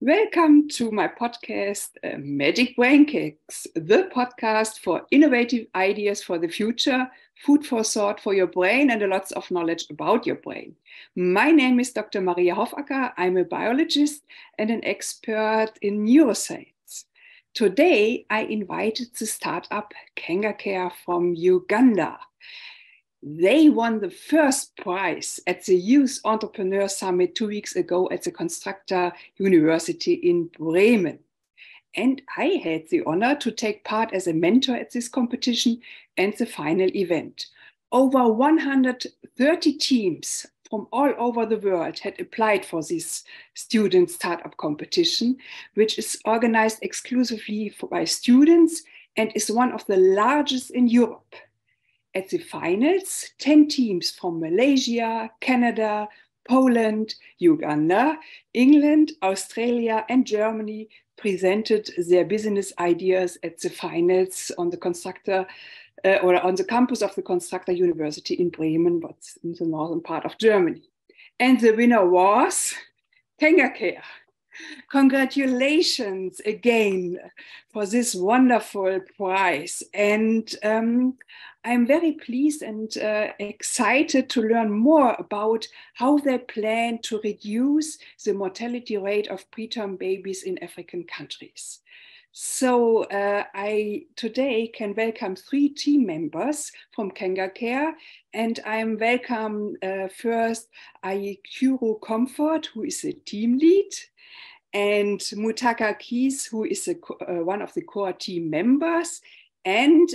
Welcome to my podcast, Magic Brainkicks, the podcast for innovative ideas for the future, food for thought for your brain, and lots of knowledge about your brain. My name is Dr. Maria Hoffacker. I'm a biologist and an expert in neuroscience. Today, I invited the startup Kanga Care from Uganda. They won the first prize at the Youth Entrepreneur Summit 2 weeks ago at the Constructor University in Bremen. And I had the honor to take part as a mentor at this competition and the final event. Over 130 teams from all over the world had applied for this student startup competition, which is organized exclusively by students and is one of the largest in Europe. At the finals, 10 teams from Malaysia, Canada, Poland, Uganda, England, Australia, and Germany presented their business ideas at the finals on the on the campus of the Constructor University in Bremen, what's in the northern part of Germany. And the winner was Kanga Care. Congratulations again for this wonderful prize. And I'm very pleased and excited to learn more about how they plan to reduce the mortality rate of preterm babies in African countries. So I today can welcome 3 team members from Kanga Care, and I'm welcome first Ayikoru Comfort, who is the team lead, and Mutaka Keith, who is one of the core team members, and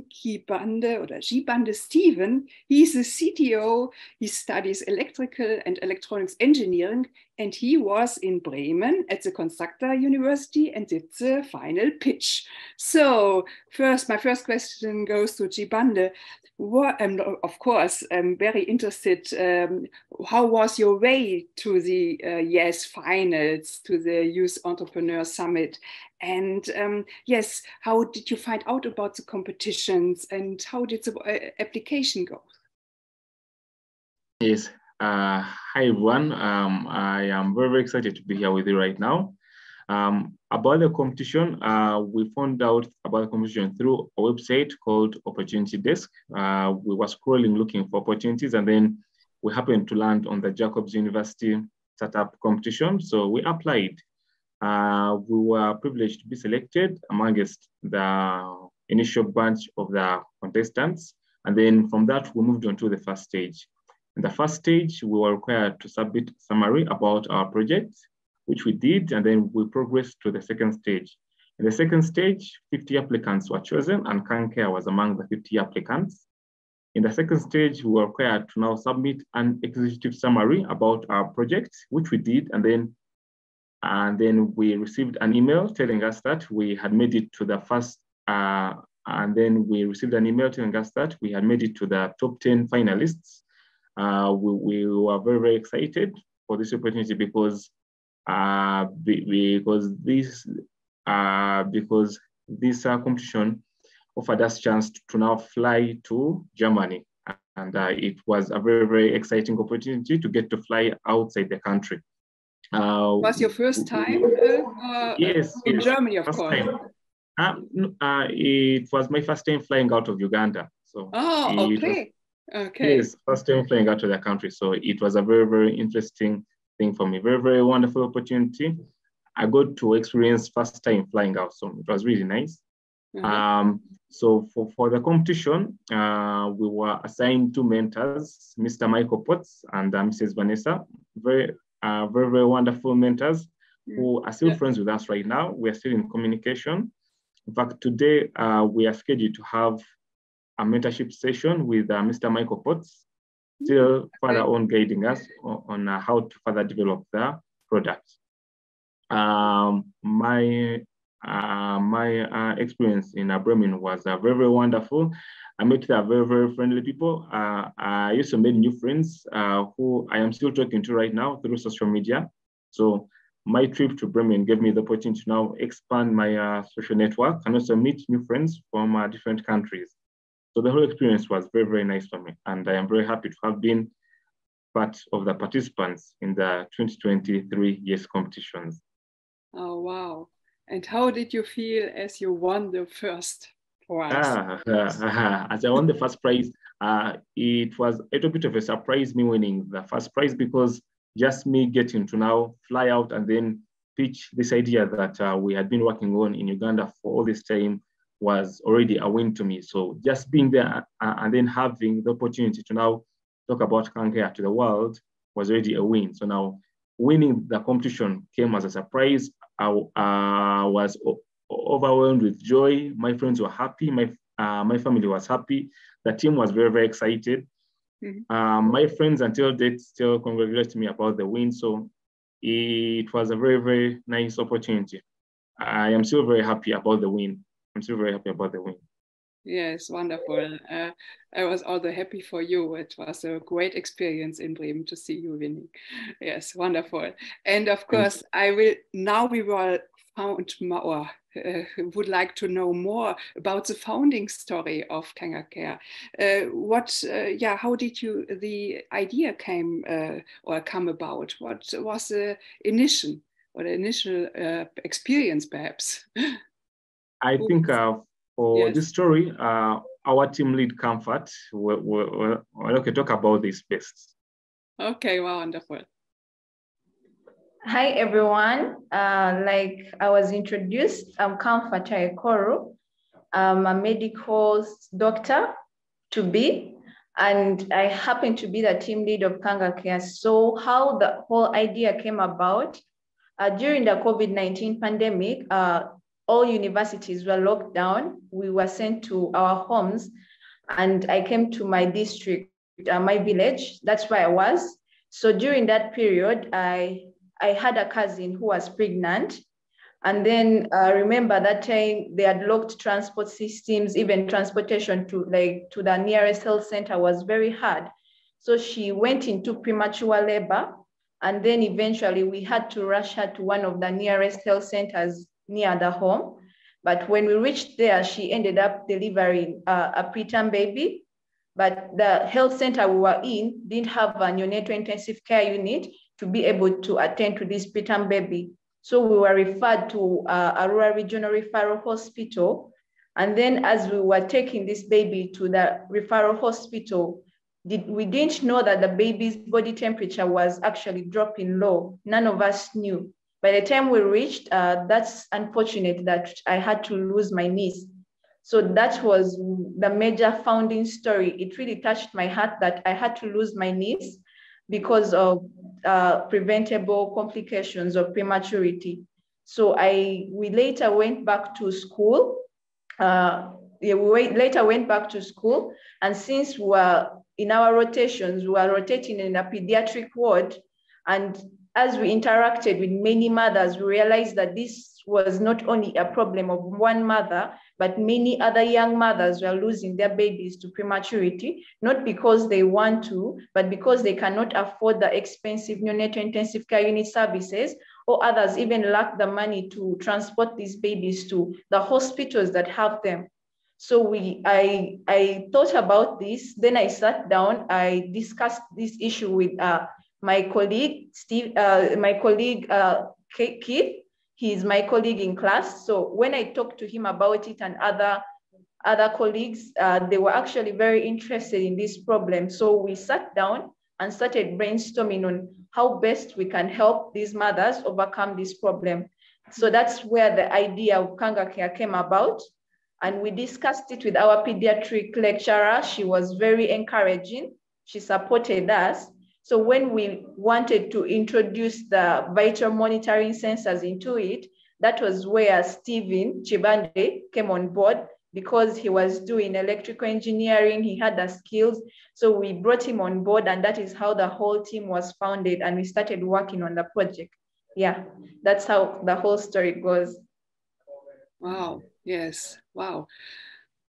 Kibande Steven. He's the CTO. He studies electrical and electronics engineering, and he was in Bremen at the Constructor University and did the final pitch. So my first question goes to Kibande. Of course, I'm very interested. How was your way to the finals, to the Youth Entrepreneur Summit? And yes, how did you find out about the competitions and how did the application go? Yes, hi everyone. I am very, very excited to be here with you right now. About the competition, we found out about the competition through a website called Opportunity Desk. We were scrolling looking for opportunities, and then we happened to land on the Jacobs University startup competition. So we applied. We were privileged to be selected amongst the initial bunch of the contestants. And then from that, we moved on to the first stage. In the first stage, we were required to submit a summary about our project, which we did, and then we progressed to the second stage. In the second stage, 50 applicants were chosen, and Kanga Care was among the 50 applicants. In the second stage, we were required to now submit an executive summary about our project, which we did, and then we received an email telling us that we had made it to the first, and then we received an email telling us that we had made it to the top 10 finalists. We were very, very excited for this opportunity because this competition offered us a chance to now fly to Germany. And it was a very, very exciting opportunity to get to fly outside the country. Was your first time yes, in Germany, of course? It was my first time flying out of Uganda. So okay. Yes, first time flying out of the country. So it was a very, very interesting thing for me. Very, very wonderful opportunity. I got to experience first time flying out. So it was really nice. So for the competition, we were assigned 2 mentors, Mr. Michael Potts and Mrs. Vanessa. Very, very wonderful mentors who are still friends with us right now. We are still in communication. In fact, today we are scheduled to have a mentorship session with Mr. Michael Potts, still further on guiding us on how to further develop the product. My experience in Bremen was very, very wonderful. I met very, very friendly people. I used to make new friends who I am still talking to right now through social media. So my trip to Bremen gave me the opportunity to now expand my social network and also meet new friends from different countries. So the whole experience was very, very nice for me. And I am very happy to have been part of the participants in the 2023 YES competitions. Oh, wow. And how did you feel as you won the first prize? As I won the first prize, it was a little bit of a surprise me winning the first prize, because just me getting to now fly out and then pitch this idea that we had been working on in Uganda for all this time was already a win to me. So just being there and then having the opportunity to now talk about Kanga Care to the world was already a win. So now winning the competition came as a surprise. I was overwhelmed with joy. My friends were happy. My family was happy. The team was very, very excited. Mm-hmm. My friends until date still congratulate me about the win. So it was a very, very nice opportunity. I am still very happy about the win. I'm still very happy about the win. Yes, wonderful. I was also happy for you. It was a great experience in Bremen to see you winning. Yes, wonderful. And of course, we will found more, would like to know more about the founding story of Kanga Care. How did the idea come about? What was the initial experience, perhaps? I think for this story, our team lead Comfort will talk about this best. Okay, wonderful. Hi, everyone. Like I was introduced, I'm Comfort Ayikoru. I'm a medical doctor to be, and I happen to be the team lead of Kanga Care. So how the whole idea came about, during the COVID-19 pandemic, all universities were locked down. We were sent to our homes, and I came to my district, my village. That's where I was. So during that period, I had a cousin who was pregnant. And then remember that time they had locked transport systems, even transportation to the nearest health center was very hard. So she went into premature labor. And then eventually we had to rush her to one of the nearest health centers near the home. But when we reached there, she ended up delivering a preterm baby. But the health center we were in didn't have a neonatal intensive care unit to be able to attend to this preterm baby. So we were referred to a rural regional referral hospital. And then as we were taking this baby to the referral hospital, we didn't know that the baby's body temperature was actually dropping low. None of us knew. By the time we reached, that's unfortunate that I had to lose my niece. So that was the major founding story. It really touched my heart that I had to lose my niece because of preventable complications of prematurity. So we later went back to school. Later went back to school. And since we were in our rotations, we were rotating in a pediatric ward. And as we interacted with many mothers, we realized that this was not only a problem of one mother, but many other young mothers were losing their babies to prematurity, not because they want to, but because they cannot afford the expensive neonatal intensive care unit services, or others even lack the money to transport these babies to the hospitals that have them. So I thought about this, then I sat down, I discussed this issue with my colleague, Keith. He's my colleague in class. So when I talked to him about it and other colleagues, they were actually very interested in this problem. So we sat down and started brainstorming on how best we can help these mothers overcome this problem. So that's where the idea of Kanga Care came about. And we discussed it with our pediatric lecturer. She was very encouraging. She supported us. So when we wanted to introduce the vital monitoring sensors into it, that was where Steven Kibande came on board because he was doing electrical engineering, he had the skills. So we brought him on board, and that is how the whole team was founded, and we started working on the project. Yeah, that's how the whole story goes. Wow, yes, wow.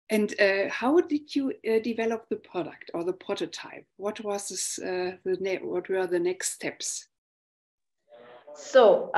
And how did you develop the product or the prototype? What was this, what were the next steps? So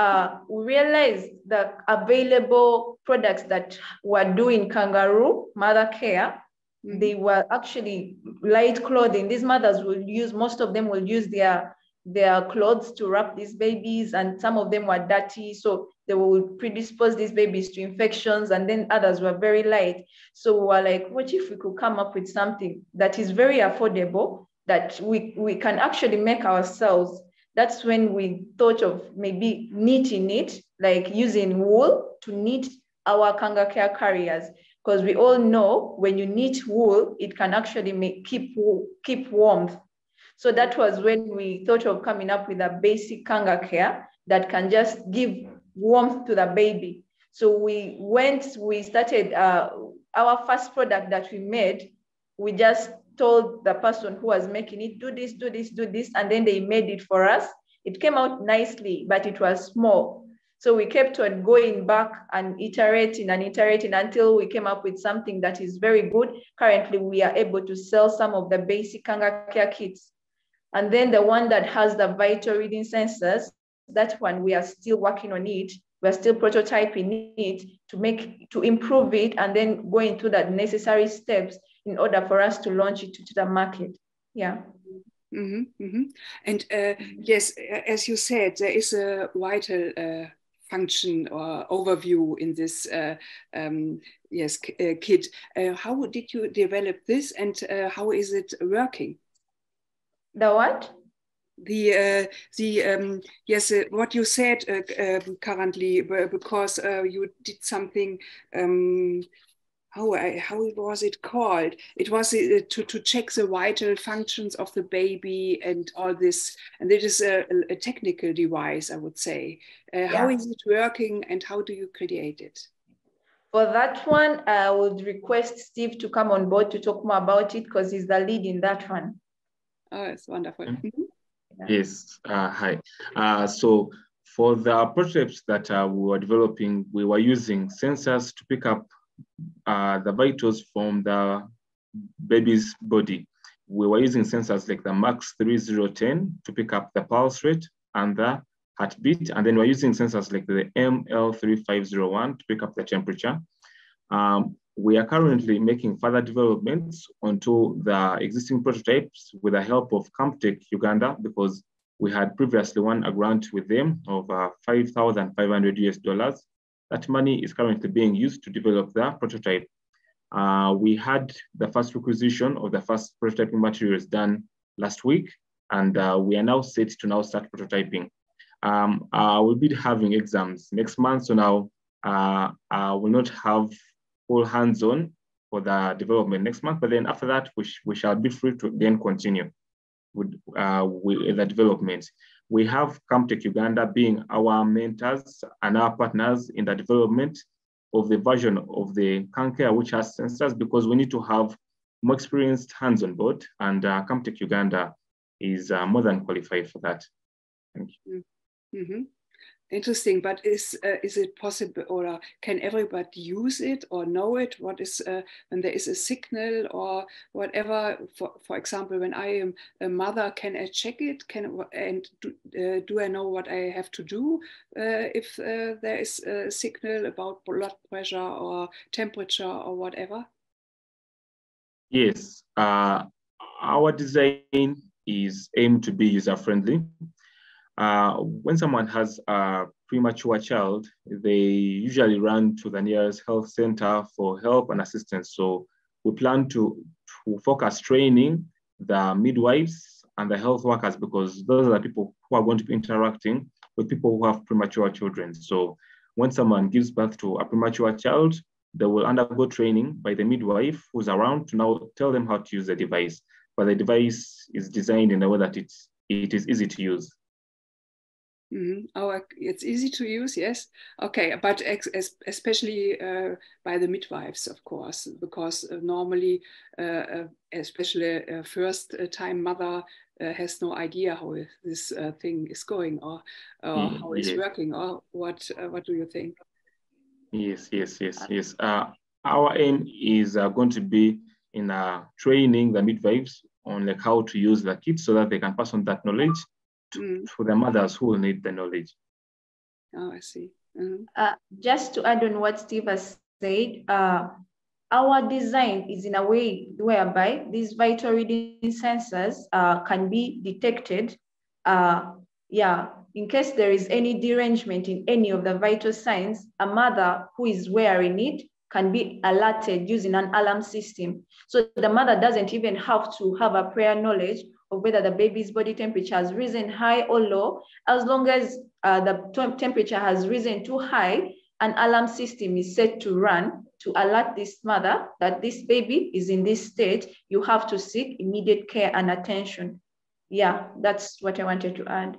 we realized the available products that were doing kangaroo mother care, they were actually light clothing. These mothers will use, most of them will use their their clothes to wrap these babies, and some of them were dirty, so they would predispose these babies to infections, and then others were very light. So we were like, what if we could come up with something that is very affordable, that we can actually make ourselves? That's when we thought of maybe knitting it, like using wool to knit our Kanga Care carriers, because we all know when you knit wool, it can actually keep warmth. So that was when we thought of coming up with a basic Kanga Care that can just give warmth to the baby. So we started our first product that we made. We just told the person who was making it, do this, do this, do this, and then they made it for us. It came out nicely, but it was small. So we kept on going back and iterating until we came up with something that is very good. Currently, we are able to sell some of the basic Kanga Care kits. And then the one that has the vital reading sensors, that one we are still working on it. We're still prototyping it to improve it, and then go into the necessary steps in order for us to launch it to the market. Yeah. Mm-hmm, mm-hmm. And yes, as you said, there is a vital function or overview in this kit. How did you develop this, and how is it working? The what? What you said currently, because you did something. How was it called? It was to check the vital functions of the baby and all this. And it is a technical device, I would say. How is it working, and how do you create it? For that one, I would request Steve to come on board to talk more about it, because he's the lead in that one. Oh, it's wonderful. Mm-hmm. Yes, hi. So for the prototypes that we were developing, we were using sensors to pick up the vitals from the baby's body. We were using sensors like the Max 3010 to pick up the pulse rate and the heartbeat. And then we're using sensors like the ML3501 to pick up the temperature. We are currently making further developments onto the existing prototypes with the help of Comtech Uganda, because we had previously won a grant with them of $5,500 US. That money is currently being used to develop the prototype. We had the first requisition of the first prototyping materials done last week, and we are now set to now start prototyping. We'll be having exams next month, so now I will not have full hands-on for the development next month, but then after that, we shall be free to then continue with the development. We have Comtech Uganda being our mentors and our partners in the development of the version of the Kanga Care which has sensors, because we need to have more experienced hands on board, and Comtech Uganda is more than qualified for that. Thank you. Mm-hmm. Interesting, but is it possible, or can everybody use it or know it? What is when there is a signal or whatever? For example, when I am a mother, can I check it? Do I know what I have to do if there is a signal about blood pressure or temperature or whatever? Yes, our design is aimed to be user friendly. When someone has a premature child, they usually run to the nearest health center for help and assistance. So we plan to focus training the midwives and the health workers, because those are the people who are going to be interacting with people who have premature children. So when someone gives birth to a premature child, they will undergo training by the midwife who's around to now tell them how to use the device. But the device is designed in a way that it is easy to use. Mm-hmm. Oh, it's easy to use, yes. Okay, but especially by the midwives, of course, because normally, especially a first-time mother has no idea how this thing is going, or how it's working, or what do you think? Yes. Our aim is going to be in training the midwives on like how to use the kit, so that they can pass on that knowledge to the mothers who will need the knowledge. Oh, I see. Mm-hmm. Just to add on what Steve has said, our design is in a way whereby these vital reading sensors can be detected in case there is any derangement in any of the vital signs, a mother who is wearing it can be alerted using an alarm system. So the mother doesn't even have to have a prior knowledge of whether the baby's body temperature has risen high or low. As long as the temperature has risen too high, an alarm system is set to run to alert this mother that this baby is in this state. You have to seek immediate care and attention. Yeah, that's what I wanted to add.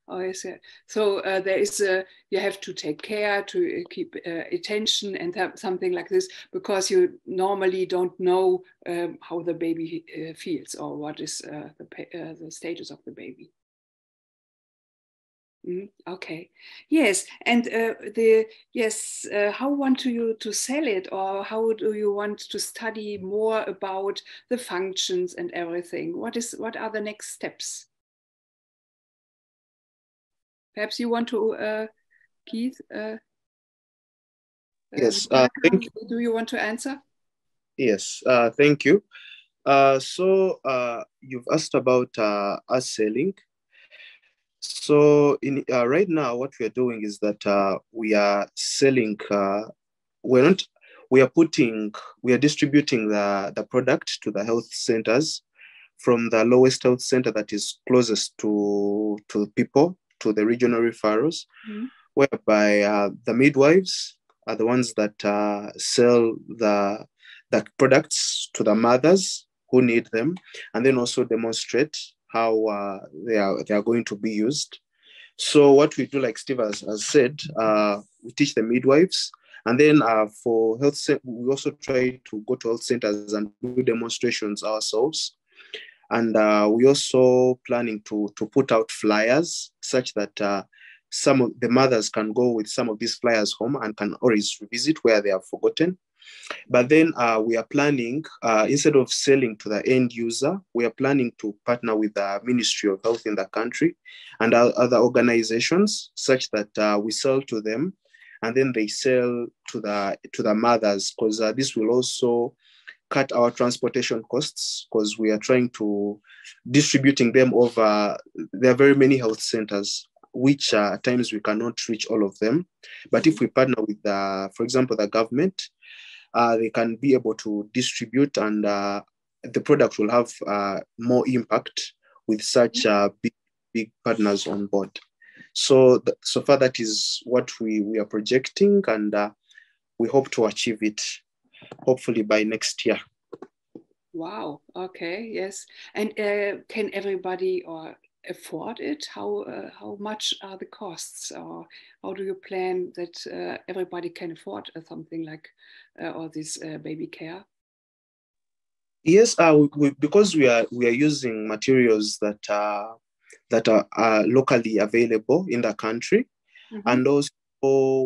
Oh, yes. Yeah. So there is you have to take care to keep attention and have something like this, because you normally don't know how the baby feels or what is the status of the baby. Okay. Yes. And how want you to sell it, or how do you want to study more about the functions and everything? What are the next steps? Perhaps you want to, Keith? Yes. Thank you. Do you want to answer? Yes. Thank you. So you've asked about us selling. So right now, what we are doing is that we are selling. We are distributing the product to the health centers, from the lowest health center that is closest to people, to the regional referrals, whereby the midwives are the ones that sell the products to the mothers who need them, and then also demonstrate how they are going to be used. So what we do, like Steve has said, we teach the midwives, and then for health, we also try to go to health centers and do demonstrations ourselves. And we also planning to put out flyers such that some of the mothers can go with some of these flyers home and can always revisit where they have forgotten. But then we are planning, instead of selling to the end user, we are planning to partner with the Ministry of Health in the country and other organizations, such that we sell to them, and then they sell to the mothers, because this will also cut our transportation costs, because we are trying to distributing them over. There are very many health centers, which at times we cannot reach all of them. But if we partner with, for example, the government, they can be able to distribute, and the product will have more impact with such big partners on board. So far, that is what we are projecting, and we hope to achieve it, hopefully by next year. Wow. Okay. Yes. And can everybody afford it? How much are the costs, or how do you plan that everybody can afford something like all this baby care? Yes, because we are using materials that are locally available in the country, and also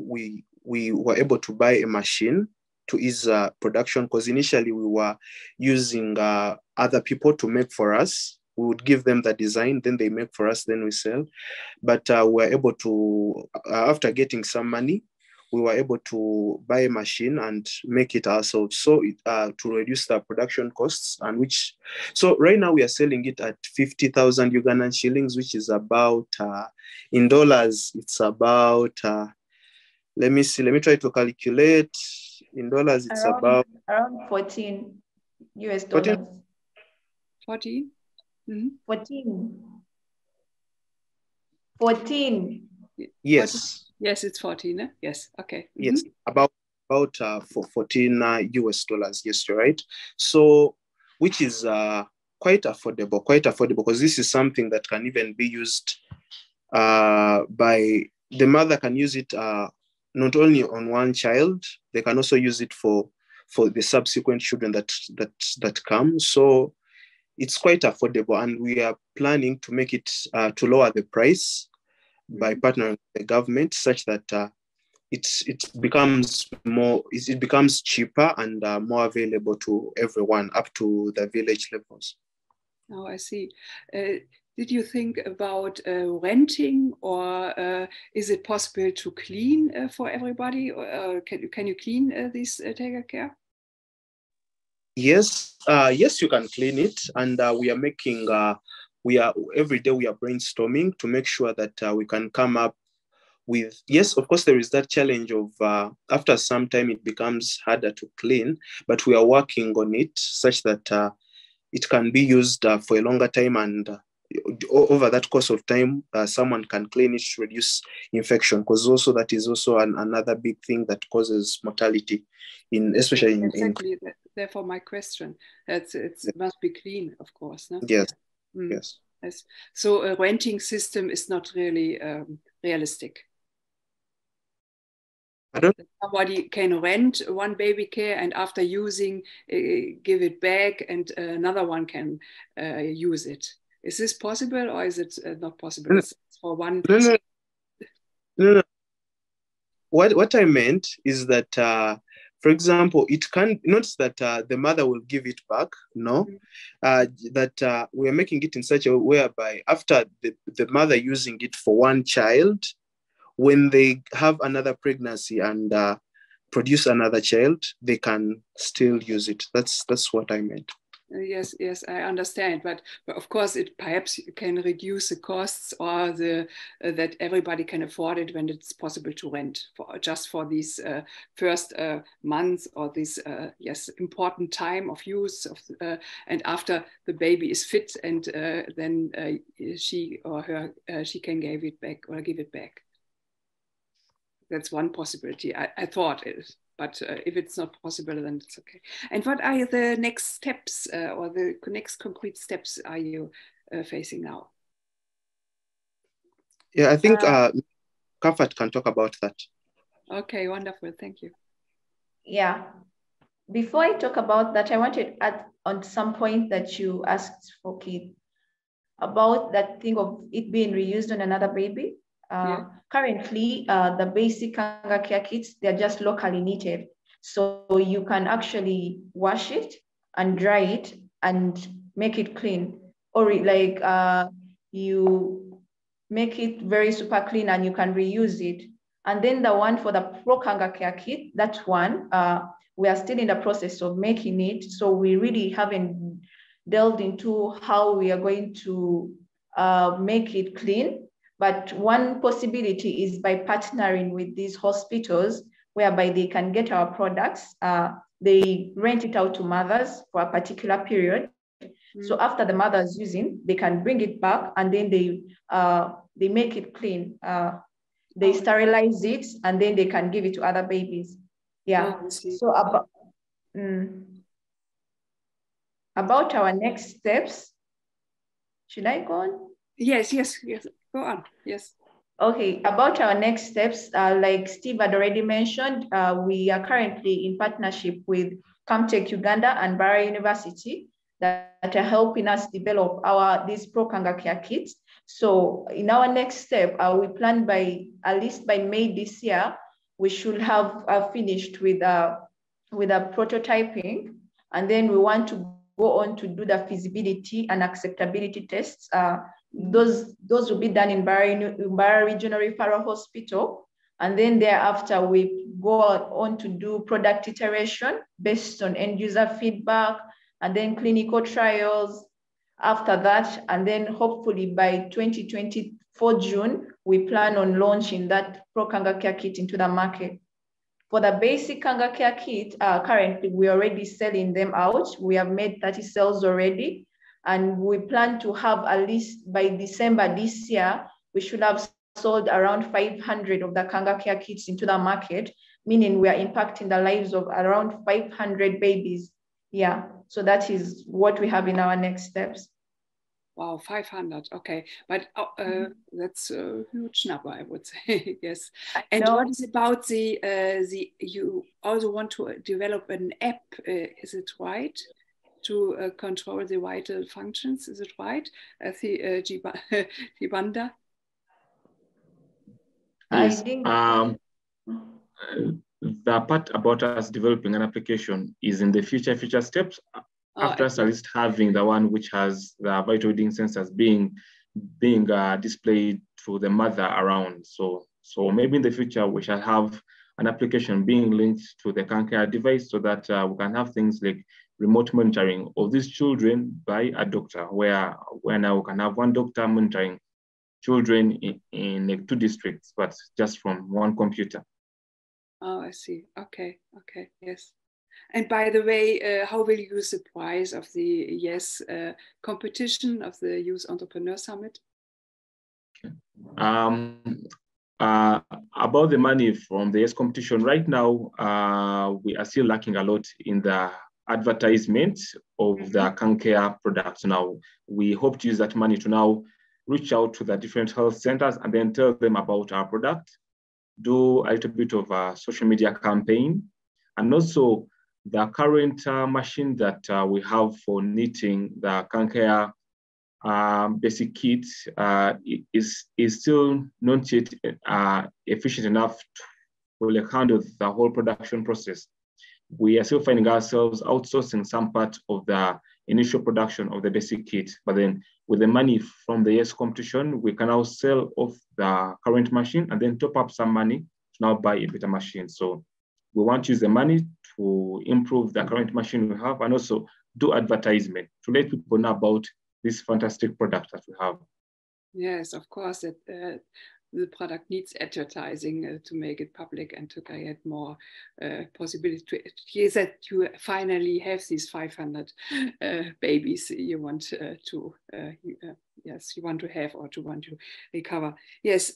we were able to buy a machine to ease production, because initially we were using other people to make for us. We would give them the design, then they make for us, then we sell. But we're able to, after getting some money, we were able to buy a machine and make it ourselves, so to reduce the production costs. So right now we are selling it at 50,000 Ugandan shillings, which is about, in dollars, it's about, let me try to calculate. In dollars, it's around 14 US dollars. 14? Mm-hmm. 14. Yes. 14. Yes, it's 14. Eh? Yes. Okay. Mm-hmm. Yes, about for 14 US dollars. Yes, you're right. So, which is quite affordable, because this is something that can even be used by the mother. Can use it not only on one child, they can also use it for the subsequent children that come. So it's quite affordable, and we are planning to make it to lower the price by partnering with the government, such that it becomes cheaper and more available to everyone, up to the village levels. Oh, I see. Did you think about renting, or is it possible to clean for everybody? Or can you clean this Kanga Care? Yes, you can clean it, and we are every day we are brainstorming to make sure that we can come up with, yes, of course, there is that challenge of after some time it becomes harder to clean, but we are working on it such that it can be used for a longer time, and over that course of time, someone can clean it to reduce infection, because also that is also another big thing that causes mortality, especially in exactly. Therefore, my question, it must be clean, of course. No? Yes. Yes. So a renting system is not really realistic. Somebody can rent one baby care and after using, give it back, and another one can use it. Is this possible, or is it not possible? It's for one. No. What I meant is that, for example, it can not that the mother will give it back. No, that we are making it in such a way whereby after the mother using it for one child, when they have another pregnancy and produce another child, they can still use it. That's what I meant. Yes, I understand, but of course, it perhaps can reduce the costs, or that everybody can afford it when it's possible to rent just for these first months, or this important time of use and after the baby is fit, and then she can give it back. That's one possibility. I thought it, but if it's not possible, then it's okay. And what are the next steps or the next concrete steps are you facing now? Yeah, I think Comfort can talk about that. Okay, wonderful. Thank you. Yeah. Before I talk about that, I wanted to add on some point that you asked for, Keith, about that thing of it being reused on another baby. Currently, the basic Kanga Care kits, they're just locally knitted. So you can actually wash it and dry it and make it clean. Or like you make it very super clean and you can reuse it. And then the one for the Pro Kanga Care kit, that one, we are still in the process of making it. So we really haven't delved into how we are going to make it clean. But one possibility is by partnering with these hospitals, whereby they can get our products. They rent it out to mothers for a particular period. So after the mother's using, they can bring it back, and then they make it clean. They sterilize it, and then they can give it to other babies. Yeah. So about our next steps, should I go on? Yes. Go on. Yes. Okay, about our next steps, like Steve had already mentioned, we are currently in partnership with Uganda and Mbarara University that are helping us develop these Pro Kanga Care kits. So in our next step, we plan at least by May this year, we should have finished with a prototyping, and then we want to go on to do the feasibility and acceptability tests. Those will be done in Mbarara Regional Referral Hospital. And then thereafter, we go on to do product iteration based on end user feedback, and then clinical trials after that. And then hopefully by 2024 June, we plan on launching that Pro Kanga Care kit into the market. For the basic Kanga Care kit, currently we're already selling them out. We have made 30 sales already. And we plan to have at least by December this year, we should have sold around 500 of the Kanga Care kits into the market, meaning we are impacting the lives of around 500 babies. Yeah, so that is what we have in our next steps. Wow, 500. Okay, but that's a huge number, I would say. Yes. And what is about the you also want to develop an app? Is it right? To control the vital functions, is it right? Kibande? Yes. The part about us developing an application is in the future steps. After us at least having the one which has the vital reading sensors being displayed to the mother around. So maybe in the future we shall have an application being linked to the Kanga Care device, so that we can have things like remote monitoring of these children by a doctor, where now we can have one doctor monitoring children in like 2 districts, but just from one computer. Oh, I see. Okay, okay, yes. And by the way, how will you use the prize of the YES competition of the Youth Entrepreneur Summit? Okay. About the money from the YES competition, right now, we are still lacking a lot in the advertisement of the Kanga Care products. Now, we hope to use that money to now reach out to the different health centers and then tell them about our product, do a little bit of a social media campaign, and also the current machine that we have for knitting, the Kanga Care basic kit, is still not yet efficient enough to handle the whole production process. We are still finding ourselves outsourcing some part of the initial production of the basic kit, but then with the money from the YES competition, we can now sell off the current machine and then top up some money to now buy a better machine. So we want to use the money to improve the current machine we have and also do advertisement to let people know about this fantastic product that we have. Yes, of course, the product needs advertising to make it public and to get more possibility to hear that you finally have these 500 babies you want yes, you want to have or to want to recover. Yes,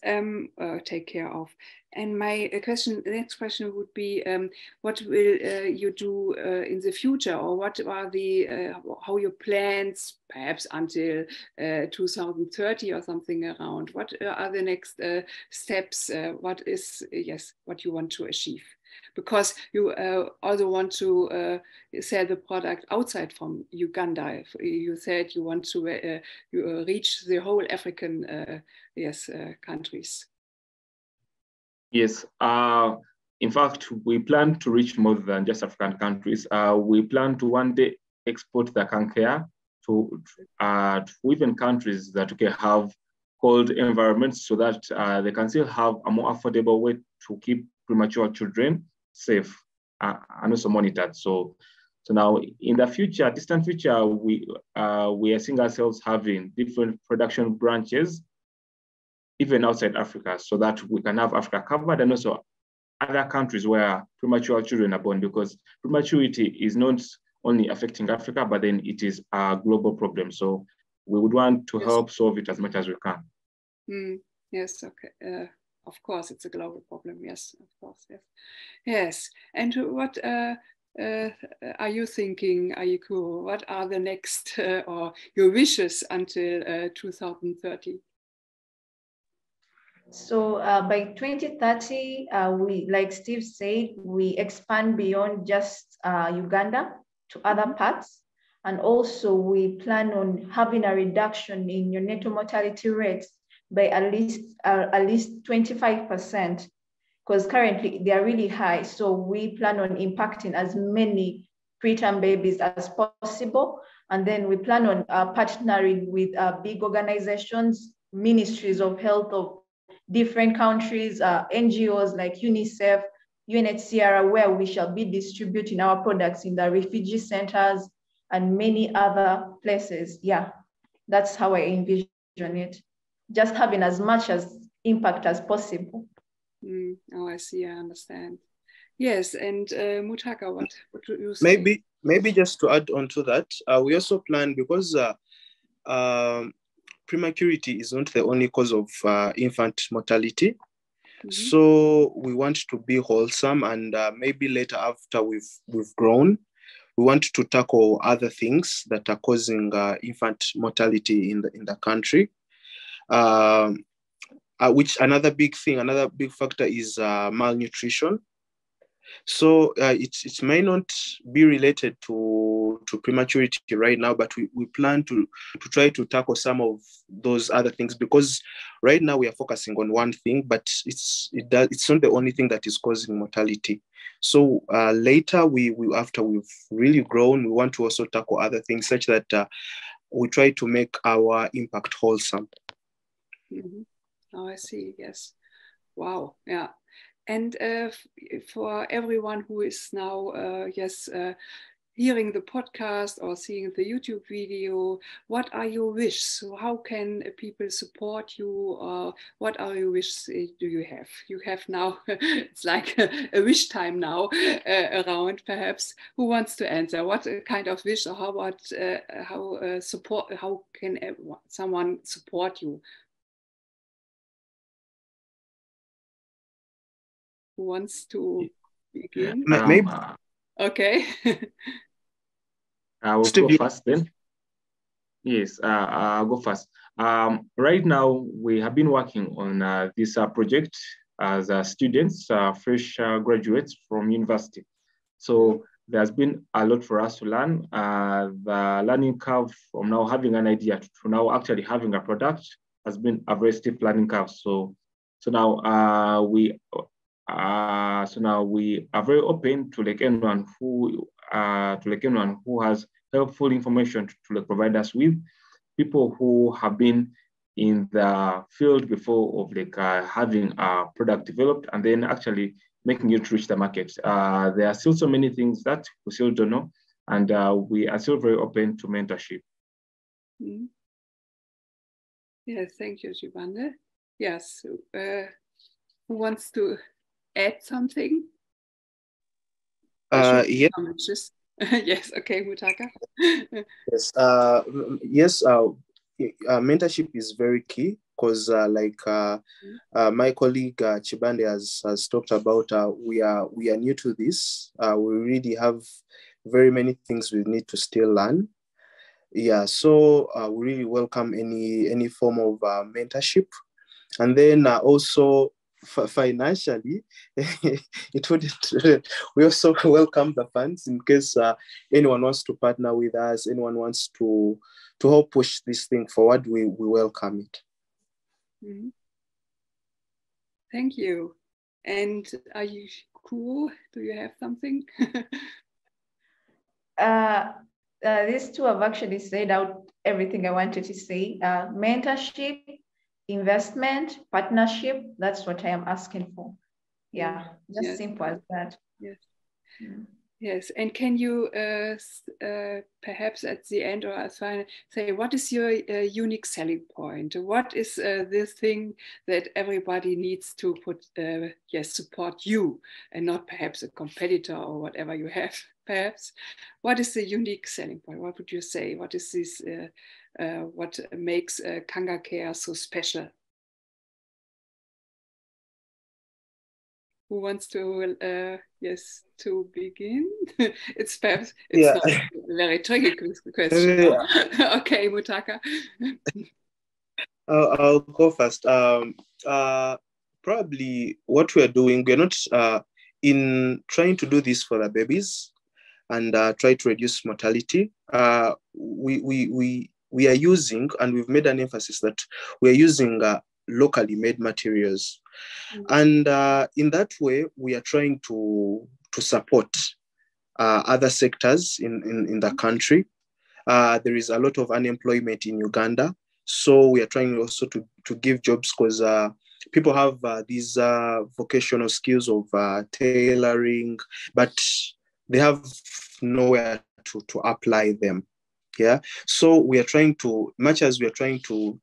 take care of. And my the next question would be, what will you do in the future, or what are how your plans, perhaps until 2030 or something around? What are the next steps? What is, what you want to achieve? Because you also want to sell the product outside from Uganda. You said you want to reach the whole African countries. Yes. In fact, we plan to reach more than just African countries. We plan to one day export the Kanga Care to even countries that have cold environments, so that they can still have a more affordable way to keep premature children safe and also monitored. So now in the future, distant future, we are seeing ourselves having different production branches even outside Africa, so that we can have Africa covered and also other countries where premature children are born, because prematurity is not only affecting Africa, but then it is a global problem. So we would want to help solve it as much as we can. Yes, okay. Of course, it's a global problem. Yes, of course. Yes. Yes. And what are you thinking, Ayikoru? What are the next or your wishes until 2030? So by 2030, we, like Steve said, we expand beyond just Uganda to other parts. And also we plan on having a reduction in neonatal mortality rates by at least 25%, because currently they are really high. So we plan on impacting as many preterm babies as possible. And then we plan on partnering with big organizations, ministries of health of different countries, NGOs like UNICEF, UNHCR, where we shall be distributing our products in the refugee centers and many other places. Yeah, that's how I envision it. Just having as much as impact as possible. Oh, I see, I understand. Yes, and Mutaka, what do you say? Maybe just to add on to that, we also plan, because prematurity is not the only cause of infant mortality. So we want to be wholesome, and maybe later, after we've grown, we want to tackle other things that are causing infant mortality in the country. Which another big factor is malnutrition. So it may not be related to prematurity right now, but we plan to try to tackle some of those other things, because right now we are focusing on one thing, but it's not the only thing that is causing mortality. So later, after we've really grown, we want to also tackle other things, such that we try to make our impact wholesome. Oh, I see. Yes. Wow. Yeah. And for everyone who is now, hearing the podcast or seeing the YouTube video, what are your wishes? So how can people support you? Or what are your wishes do you have? You have now, it's like a wish time now around perhaps. Who wants to answer? What kind of wish, or how can someone support you? Who wants to begin? Maybe. Okay. I will go first then. Yes, I'll go first. Right now, we have been working on this project as students, fresh graduates from university. So there's been a lot for us to learn. The learning curve from now having an idea to now actually having a product has been a very steep learning curve. So now we are very open to like anyone who has helpful information to provide us with, people who have been in the field before of having a product developed and then actually making it reach the market. There are still so many things that we still don't know, and we are still very open to mentorship. Mm-hmm. Yes, thank you, Kibande. Yes, who wants to add something? Yes. Yes, okay, Mutaka. Yes, mentorship is very key because my colleague Kibande has talked about, we are new to this. We really have very many things we need to still learn. Yeah, so we really welcome any form of mentorship. And then also financially, it wouldn't. We also welcome the funds in case anyone wants to partner with us, anyone wants to help push this thing forward. We welcome it. Mm-hmm. Thank you. And are you cool? Do you have something? These two have actually said out everything I wanted to say. Mentorship, investment, partnership, that's what I am asking for. Yeah, just simple as that. Yes. Mm. Yes, and can you perhaps at the end or as final say, what is your unique selling point? What is this thing that everybody needs to support you and not perhaps a competitor or whatever you have, perhaps? What is the unique selling point? What would you say? What is this, what makes Kanga Care so special? Who wants to to begin? It's perhaps not a very tricky question. Yeah. Okay, Mutaka. I'll go first. Probably what we are doing, we're not in trying to do this for the babies and try to reduce mortality. We are using, and we've made an emphasis that we are using locally made materials. Mm-hmm. And in that way, we are trying to support other sectors in the country. There is a lot of unemployment in Uganda. So we are trying also to give jobs because people have these vocational skills of tailoring, but they have nowhere to apply them. Yeah. So we are trying to, much as we are trying to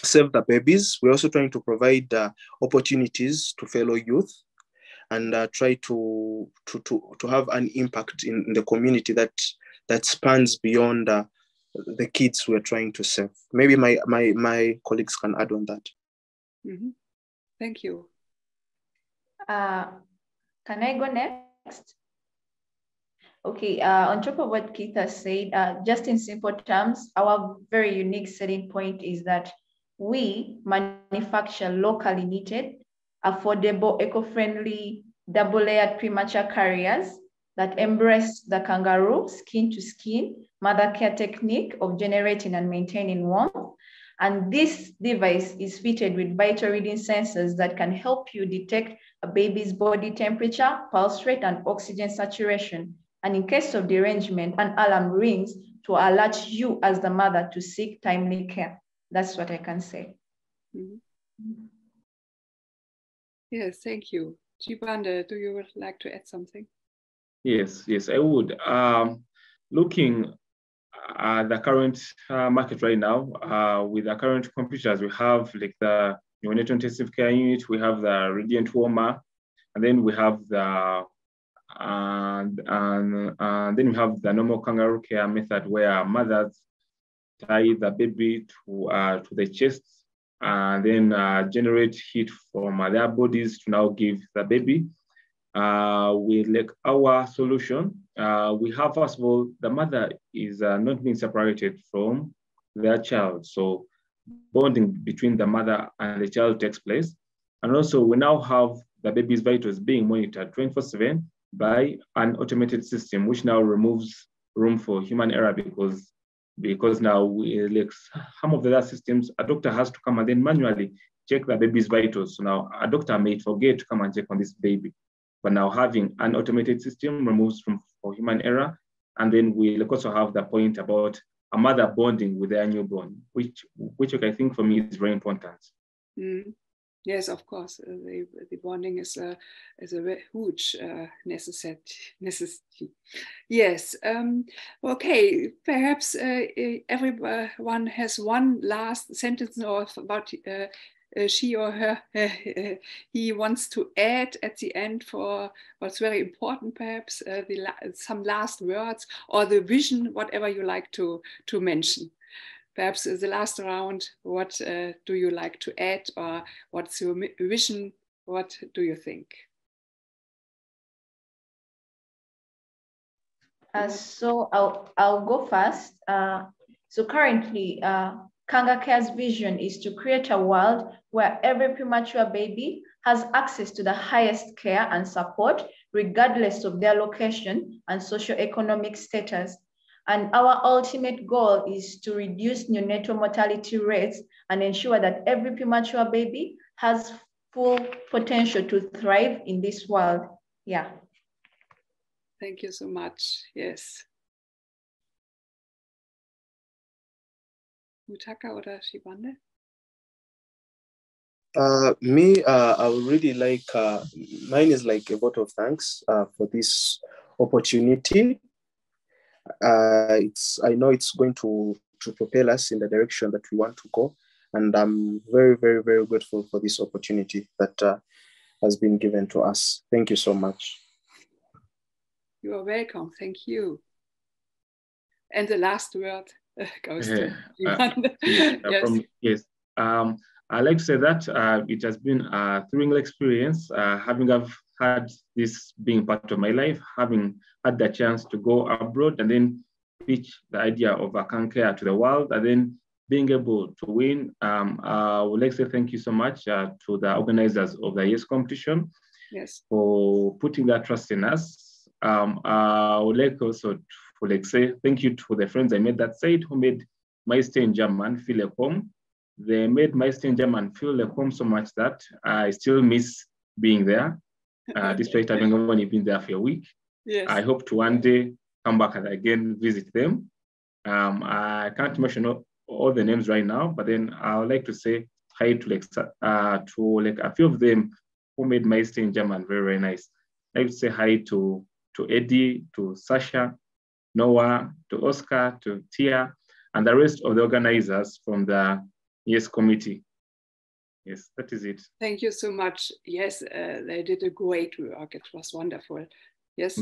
save the babies, we're also trying to provide opportunities to fellow youth and try to have an impact in the community that spans beyond the kids we're trying to save. Maybe my colleagues can add on that. Mm-hmm. Thank you. Can I go next? Okay, on top of what Keith has said, just in simple terms, our very unique selling point is that we manufacture locally knitted, affordable, eco-friendly, double-layered premature carriers that embrace the kangaroo skin-to-skin mother care technique of generating and maintaining warmth. And this device is fitted with vital reading sensors that can help you detect a baby's body temperature, pulse rate, and oxygen saturation. And in case of derangement, an alarm rings to alert you as the mother to seek timely care. That's what I can say. Mm-hmm. Yes, thank you. Kibande, do you would like to add something? Yes, I would. Looking at the current market right now, with the current computers, we have like the neonatal intensive care unit, we have the radiant warmer, and then we have the then we have the normal kangaroo care method where mothers tie the baby to the chest and then generate heat from their bodies to now give the baby. With like our solution, we have, first of all, the mother is not being separated from their child. So bonding between the mother and the child takes place. And also we now have the baby's vitals being monitored 24/7 by an automated system, which now removes room for human error because now we, like some of the other systems, a doctor has to come and then manually check the baby's vitals. So now a doctor may forget to come and check on this baby. But now having an automated system removes room for human error. And then we also have the point about a mother bonding with their newborn, which I think for me is very important. Mm. Yes, of course. The bonding is a very huge necessity. Yes. Okay. Perhaps everyone has one last sentence of about she or her he wants to add at the end for what's very important. Perhaps some last words or the vision, whatever you like to mention. Perhaps the last round, what do you like to add, or what's your vision? What do you think? So I'll go first. So currently, Kanga Care's vision is to create a world where every premature baby has access to the highest care and support, regardless of their location and socioeconomic status. And our ultimate goal is to reduce neonatal mortality rates and ensure that every premature baby has full potential to thrive in this world. Yeah. Thank you so much. Yes. Mutaka or Kibande? I would really like, mine is like a vote of thanks for this opportunity. I know it's going to propel us in the direction that we want to go. And I'm very, very, very grateful for this opportunity that has been given to us. Thank you so much. You are welcome. Thank you. And the last word goes to yes. I'd like to say that it has been a thrilling experience, having had this being part of my life, having had the chance to go abroad and then pitch the idea of a Kanga Care to the world, and then being able to win. I would like to say thank you so much to the organizers of the YES competition. Yes. For putting that trust in us. I would like also to say thank you to the friends I made that side who made my stay in German feel like home. They made my stay in German feel like home so much that I still miss being there, despite having only been there for a week. Yes. I hope to one day come back and again visit them. I can't mention all the names right now, but then I would like to say hi to a few of them who made my stay in German very, very nice. I'd like to say hi to Eddie, to Sasha, Noah, to Oscar, to Tia, and the rest of the organizers from the YES committee. Yes, that is it. Thank you so much. Yes, they did a great work. It was wonderful. Yes.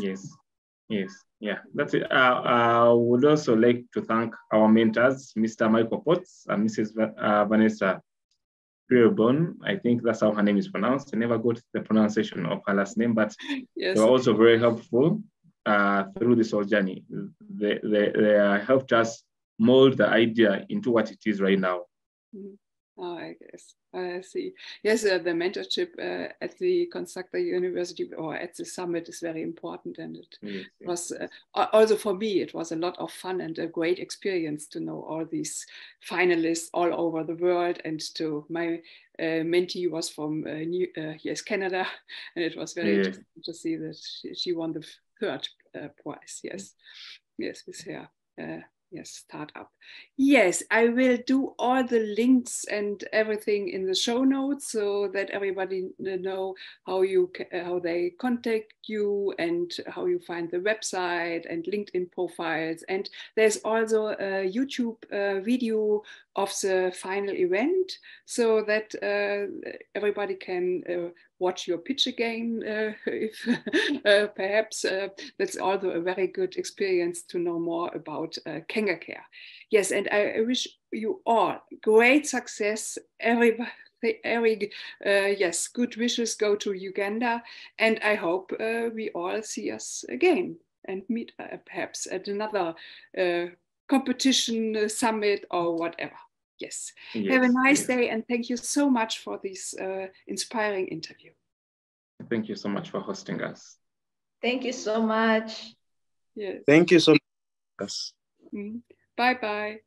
Yes. Yeah, that's it. I would also like to thank our mentors, Mr. Michael Potts and Mrs. Vanessa Bremen. I think that's how her name is pronounced. I never got the pronunciation of her last name, but yes. They were also very helpful through this whole journey. They helped us mold the idea into what it is right now. Mm-hmm. Oh, I guess. I see. Yes, the mentorship at the Constructor University or at the summit is very important. And it was also for me, it was a lot of fun and a great experience to know all these finalists all over the world. And to my mentee was from Canada. And it was very interesting to see that she won the third prize. Yes, with her Yes, startup. Yes, I will do all the links and everything in the show notes so that everybody know how they contact you and how you find the website and LinkedIn profiles. And there's also a YouTube video of the final event so that everybody can watch your pitch again. If perhaps that's also a very good experience to know more about Kanga Care. Yes, and I wish you all great success. Yes, good wishes go to Uganda, and I hope we all see us again and meet perhaps at another competition summit or whatever. Yes. Have a nice day, and thank you so much for this inspiring interview. Thank you so much for hosting us. Thank you so much. Yes. Thank you so much. Bye-bye.